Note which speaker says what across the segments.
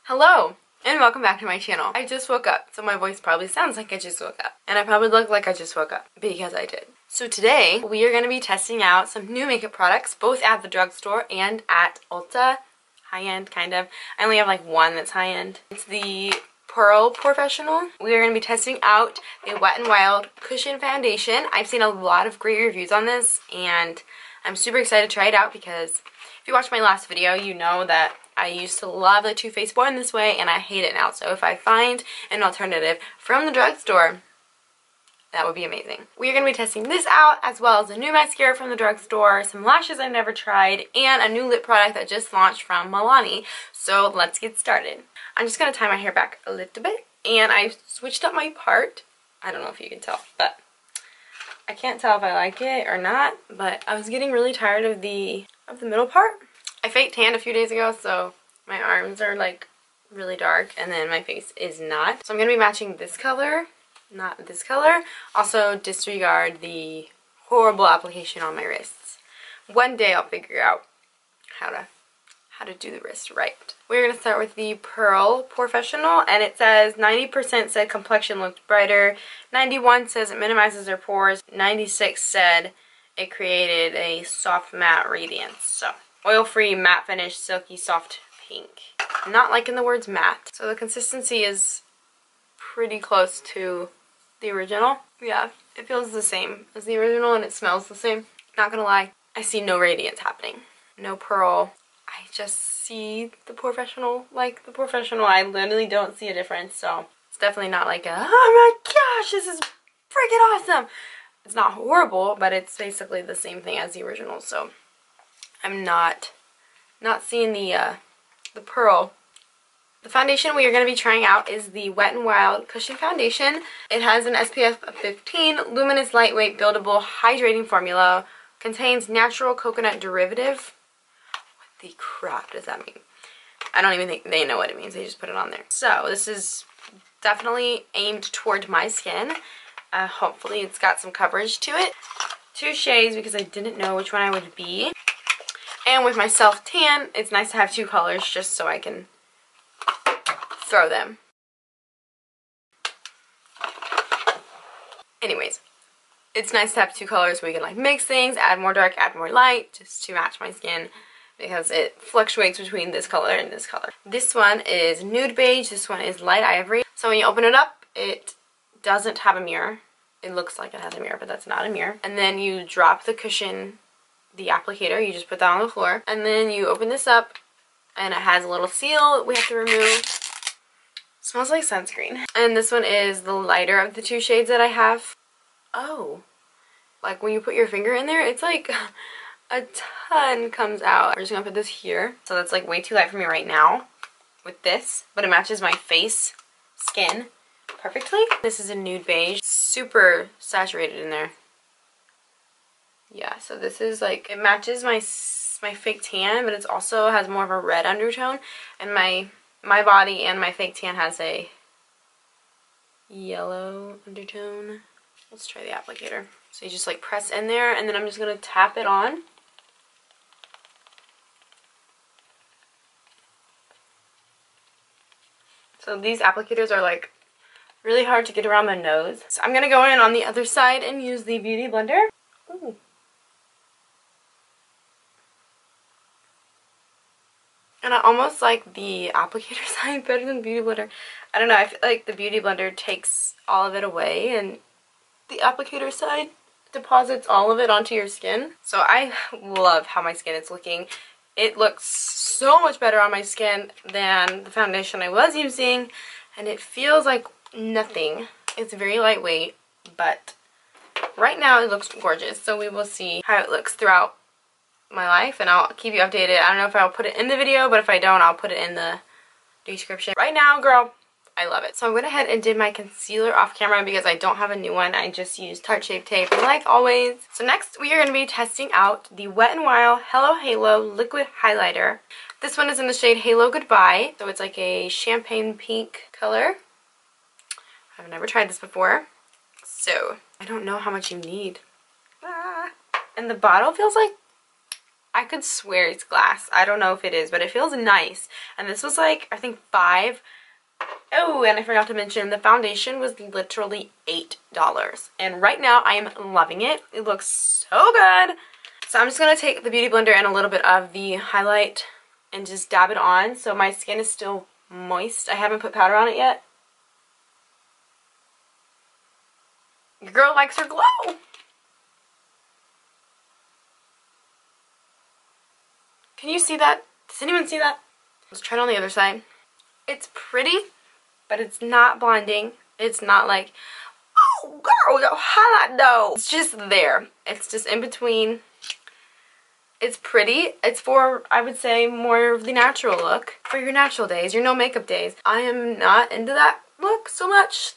Speaker 1: Hello, and welcome back to my channel. I just woke up, so my voice probably sounds like I just woke up. And I probably look like I just woke up, because I did. So today, we are going to be testing out some new makeup products, both at the drugstore and at Ulta. High-end, kind of. I only have like one that's high-end. It's the porefessional. We are going to be testing out the Wet n Wild Cushion Foundation. I've seen a lot of great reviews on this, and I'm super excited to try it out because if you watched my last video, you know that I used to love the Too Faced Born This Way, and I hate it now. So if I find an alternative from the drugstore, that would be amazing. We are going to be testing this out, as well as a new mascara from the drugstore, some lashes I've never tried, and a new lip product that just launched from Milani. So let's get started. I'm just going to tie my hair back a little bit, and I switched up my part. I don't know if you can tell, but I can't tell if I like it or not, but I was getting really tired of the middle part. I fake tanned a few days ago, so my arms are like really dark, and then my face is not. So I'm going to be matching this color, not this color. Also disregard the horrible application on my wrists. One day I'll figure out how to do the wrist right. We're going to start with the Pearl Porefessional, and it says 90% said complexion looked brighter, 91 says it minimizes their pores, 96 said it created a soft matte radiance. So oil-free, matte finish, silky, soft pink. Not liking the words matte. So the consistency is pretty close to the original. Yeah, it feels the same as the original and it smells the same. Not gonna lie, I see no radiance happening. No pearl. I just see the Porefessional like the Porefessional. I literally don't see a difference, so it's definitely not like a, oh my gosh, this is freaking awesome. It's not horrible, but it's basically the same thing as the original, so I'm not seeing the pearl. The foundation we are going to be trying out is the Wet n Wild Cushion Foundation. It has an SPF of 15, luminous, lightweight, buildable, hydrating formula, contains natural coconut derivative. What the crap does that mean? I don't even think they know what it means. They just put it on there. So this is definitely aimed toward my skin. Hopefully it's got some coverage to it. 2 shades because I didn't know which one I would be. And with my self-tan, it's nice to have 2 colors just so I can throw them. Anyways, it's nice to have 2 colors so we can like mix things, add more dark, add more light, just to match my skin because it fluctuates between this color and this color. This one is nude beige, this one is light ivory. So when you open it up, it doesn't have a mirror. It looks like it has a mirror, but that's not a mirror. And then you drop the cushion, the applicator, you just put that on the floor, and then you open this up and it has a little seal we have to remove. Smells like sunscreen. And this one is the lighter of the 2 shades that I have. Oh, like when you put your finger in there, it's like a ton comes out. We're just gonna put this here. So that's like way too light for me right now with this, but it matches my face, skin perfectly. This is a nude beige, super saturated in there. Yeah, so this is like, it matches my fake tan, but it also has more of a red undertone, and my body and my fake tan has a yellow undertone. Let's try the applicator. So you just like press in there, and then I'm just gonna tap it on. So these applicators are like really hard to get around the nose. So I'm gonna go in on the other side and use the Beauty Blender. Ooh. And I almost like the applicator side better than the Beauty Blender. I don't know, I feel like the Beauty Blender takes all of it away and the applicator side deposits all of it onto your skin. So I love how my skin is looking. It looks so much better on my skin than the foundation I was using, and it feels like nothing. It's very lightweight, but right now it looks gorgeous. So we will see how it looks throughout my life, and I'll keep you updated. I don't know if I'll put it in the video, but if I don't, I'll put it in the description. Right now, girl, I love it. So I went ahead and did my concealer off camera because I don't have a new one. I just used Tarte Shape Tape like always. So next we are going to be testing out the Wet n Wild Hello Halo Liquid Highlighter. This one is in the shade Halo Goodbye. So it's like a champagne pink color. I've never tried this before, so I don't know how much you need. And the bottle feels like I could swear it's glass. I don't know if it is, but it feels nice. And this was like, I think $5. Oh, and I forgot to mention, the foundation was literally $8. And right now, I am loving it. It looks so good. So I'm just going to take the Beauty Blender and a little bit of the highlight and just dab it on. So my skin is still moist. I haven't put powder on it yet. Your girl likes her glow. Can you see that? Does anyone see that? Let's try it on the other side. It's pretty, but it's not blinding. It's not like, oh girl, your highlight though. It's just there. It's just in between. It's pretty. It's for, I would say, more of the natural look. For your natural days, your no makeup days. I am not into that look so much.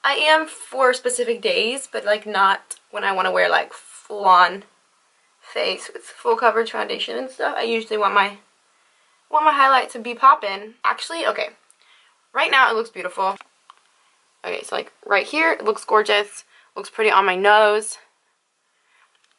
Speaker 1: I am for specific days, but like not when I want to wear like full on face with full coverage foundation and stuff. I usually want my highlight to be poppin'. Actually, okay. Right now it looks beautiful. Okay, so like right here it looks gorgeous. Looks pretty on my nose.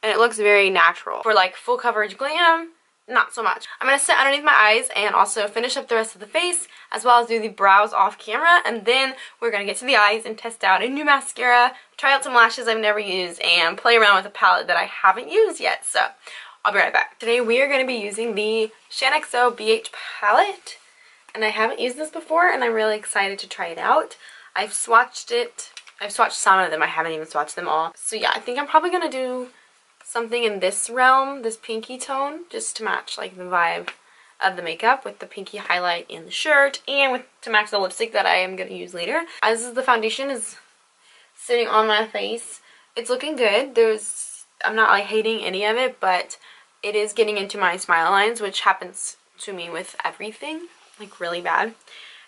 Speaker 1: And it looks very natural. For like full coverage glam, not so much. I'm going to sit underneath my eyes and also finish up the rest of the face, as well as do the brows off camera, and then we're going to get to the eyes and test out a new mascara, try out some lashes I've never used, and play around with a palette that I haven't used yet. So I'll be right back. Today we are going to be using the ShanXO BH palette, and I haven't used this before and I'm really excited to try it out. I've swatched it. I've swatched some of them. I haven't even swatched them all. So yeah, I think I'm probably going to do something in this realm, this pinky tone, just to match like the vibe of the makeup with the pinky highlight in the shirt, and to match the lipstick that I am going to use later. As the foundation is sitting on my face, it's looking good. I'm not like hating any of it, but it is getting into my smile lines, which happens to me with everything, like really bad,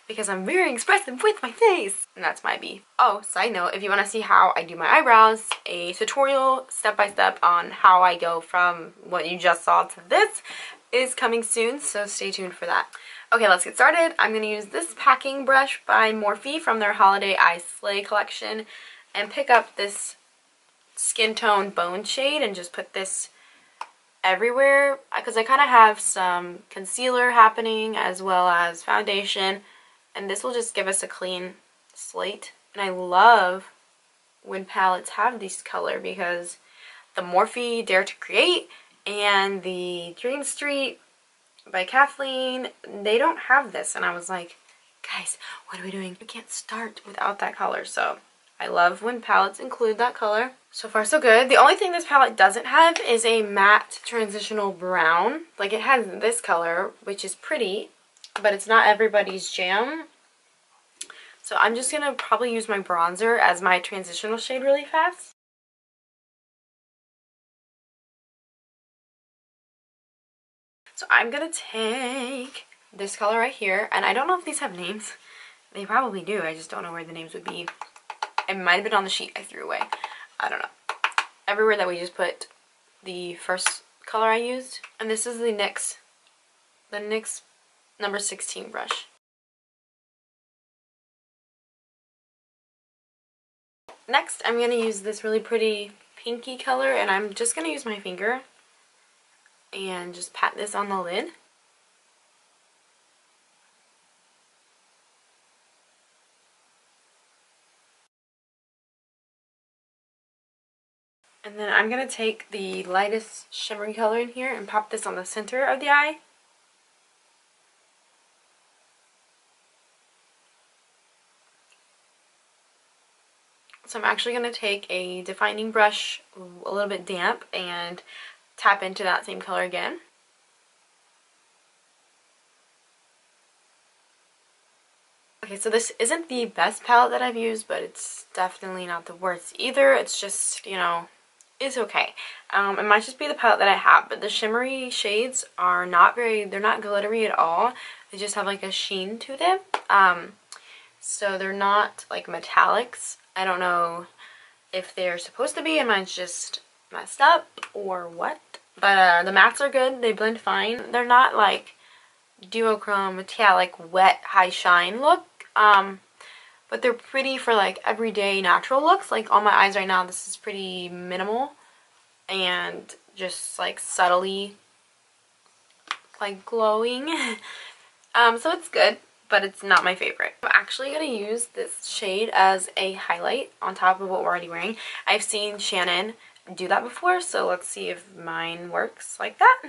Speaker 1: because I'm very expressive with my face, and that's my B. Oh, side note, if you want to see how I do my eyebrows, a tutorial step-by-step on how I go from what you just saw to this is coming soon, so stay tuned for that. Okay, let's get started. I'm going to use this packing brush by Morphe from their Holiday Eye Slay collection and pick up this skin tone bone shade and just put this everywhere, because I kind of have some concealer happening as well as foundation. And this will just give us a clean slate. And I love when palettes have this color, because the Morphe Dare to Create and the Dream Street by Kathleen, they don't have this. And I was like, guys, what are we doing? We can't start without that color. So I love when palettes include that color. So far so good. The only thing this palette doesn't have is a matte transitional brown. Like it has this color, which is pretty, but it's not everybody's jam. So I'm just going to probably use my bronzer as my transitional shade really fast. So I'm going to take this color right here, and I don't know if these have names. They probably do, I just don't know where the names would be. It might have been on the sheet I threw away. I don't know. Everywhere that we just put the first color I used. And this is the NYX number 16 brush. Next, I'm going to use this really pretty pinky color, and I'm just going to use my finger and just pat this on the lid. And then I'm going to take the lightest shimmery color in here and pop this on the center of the eye. So I'm actually going to take a defining brush, a little bit damp, and tap into that same color again. Okay, so this isn't the best palette that I've used, but it's definitely not the worst either. It's just, you know, it's okay. It might just be the palette that I have, but the shimmery shades are they're not glittery at all. They just have like a sheen to them. So they're not like metallics. I don't know if they're supposed to be and mine's just messed up or what. But the mattes are good. They blend fine. They're not like duochrome, metallic, wet, high shine look. But they're pretty for like everyday natural looks. Like on my eyes right now, this is pretty minimal and just like subtly like glowing. So it's good, but it's not my favorite. I'm actually going to use this shade as a highlight on top of what we're already wearing. I've seen Shannon do that before, so let's see if mine works like that.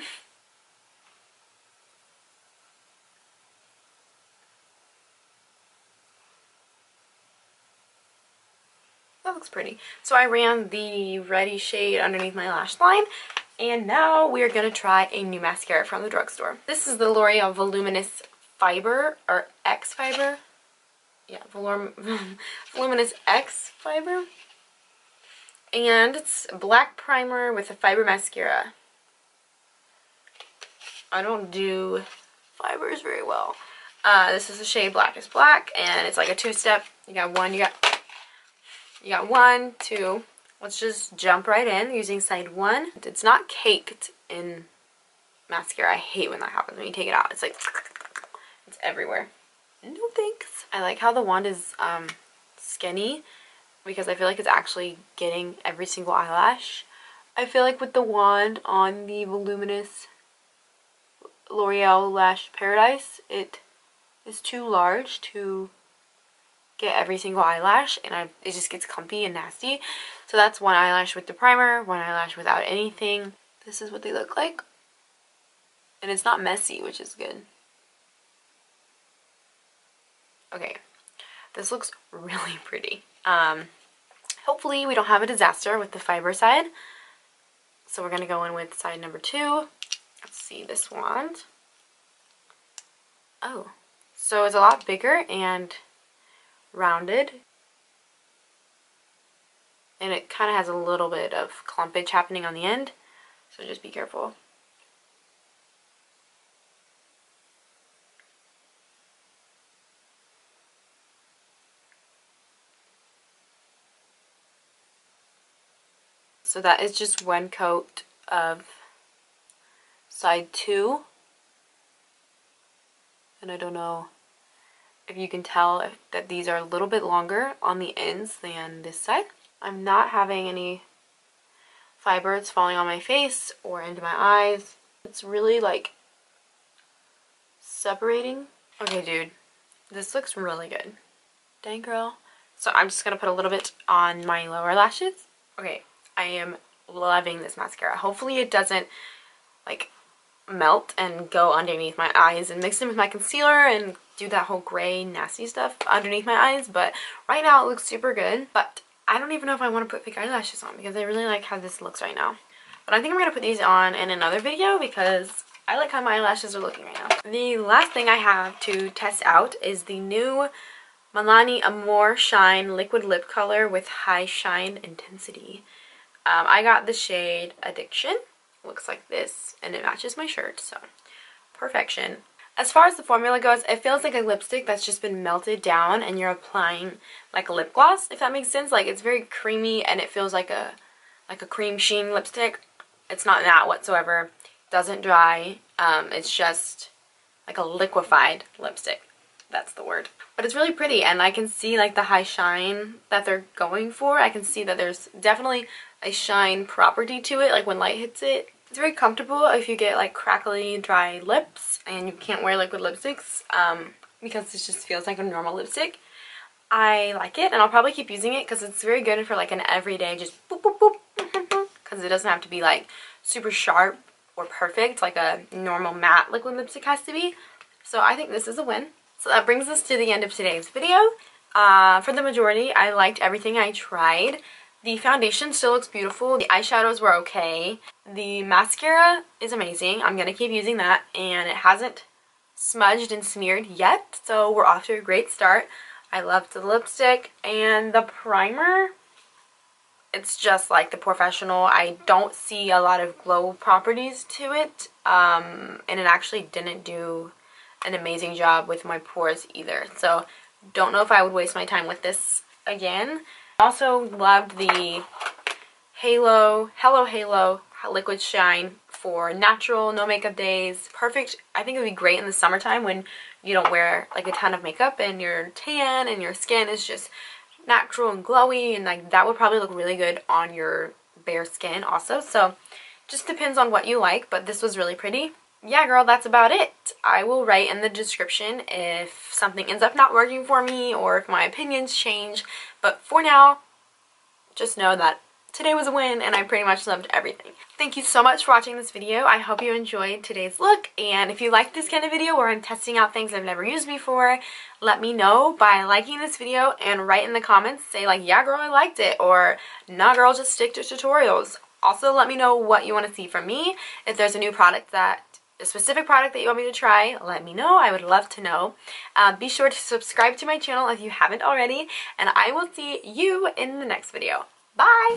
Speaker 1: That looks pretty. So I ran the reddy shade underneath my lash line, and now we're going to try a new mascara from the drugstore. This is the L'Oreal Voluminous Fiber, or X Fiber. Yeah, Voluminous X Fiber. And it's a black primer with a fiber mascara. I don't do fibers very well. This is the shade Black is Black, and it's like a two-step. You got one, two. Let's just jump right in using side one. It's not caked in mascara. I hate when that happens when you take it out. It's like, it's everywhere. No thanks. I like how the wand is skinny because I feel like it's actually getting every single eyelash. I feel like with the wand on the voluminous L'Oreal Lash Paradise, it is too large to get every single eyelash, and it just gets clumpy and nasty. So that's one eyelash with the primer, one eyelash without anything. This is what they look like. And it's not messy, which is good. Okay, this looks really pretty. Hopefully we don't have a disaster with the fiber side. So we're going to go in with side number 2. Let's see this wand. Oh, so it's a lot bigger and rounded. And it kind of has a little bit of clumpage happening on the end. So just be careful. So that is just one coat of side 2. And I don't know if you can tell that these are a little bit longer on the ends than this side. I'm not having any fibers falling on my face or into my eyes. It's really like separating. Okay, dude, this looks really good. Dang, girl. So I'm just going to put a little bit on my lower lashes. Okay, I am loving this mascara. Hopefully it doesn't like melt and go underneath my eyes and mix in with my concealer and do that whole gray nasty stuff underneath my eyes, but right now it looks super good. But I don't even know if I want to put fake eyelashes on because I really like how this looks right now. But I think I'm going to put these on in another video because I like how my eyelashes are looking right now. The last thing I have to test out is the new Milani Amore Shine Liquid Lip Color with High Shine Intensity. I got the shade Addiction. Looks like this, and it matches my shirt, so perfection. As far as the formula goes, it feels like a lipstick that's just been melted down and you're applying like a lip gloss, if that makes sense. Like, it's very creamy and it feels like a cream sheen lipstick. It's not that whatsoever. It doesn't dry. It's just like a liquefied lipstick. That's the word. But it's really pretty, and I can see like the high shine that they're going for. I can see that there's definitely a shine property to it, like when light hits it. It's very comfortable if you get like crackly, dry lips and you can't wear liquid lipsticks because this just feels like a normal lipstick. I like it, and I'll probably keep using it because it's very good for like an everyday just boop boop boop, because it doesn't have to be like super sharp or perfect like a normal matte liquid lipstick has to be. So I think this is a win. So that brings us to the end of today's video. For the majority, I liked everything I tried. The foundation still looks beautiful. The eyeshadows were okay. The mascara is amazing. I'm going to keep using that, and it hasn't smudged and smeared yet, so we're off to a great start. I loved the lipstick, and the primer, it's just like the Porefessional. I don't see a lot of glow properties to it, and it actually didn't do an amazing job with my pores either. So don't know if I would waste my time with this again. Also loved the Hello Halo Liquid Shine for natural, no makeup days. Perfect. I think it would be great in the summertime when you don't wear like a ton of makeup and you're tan and your skin is just natural and glowy, and like that would probably look really good on your bare skin also. So just depends on what you like, but this was really pretty. yeah, girl, that's about it. I will write in the description if something ends up not working for me or if my opinions change. But for now, just know that today was a win and I pretty much loved everything. Thank you so much for watching this video. I hope you enjoyed today's look, and if you like this kind of video where I'm testing out things I've never used before, let me know by liking this video and write in the comments, say like, yeah girl, I liked it, or nah girl, just stick to tutorials. Also let me know what you want to see from me. If there's a new product a specific product that you want me to try, let me know. I would love to know. Be sure to subscribe to my channel if you haven't already, and I will see you in the next video. Bye!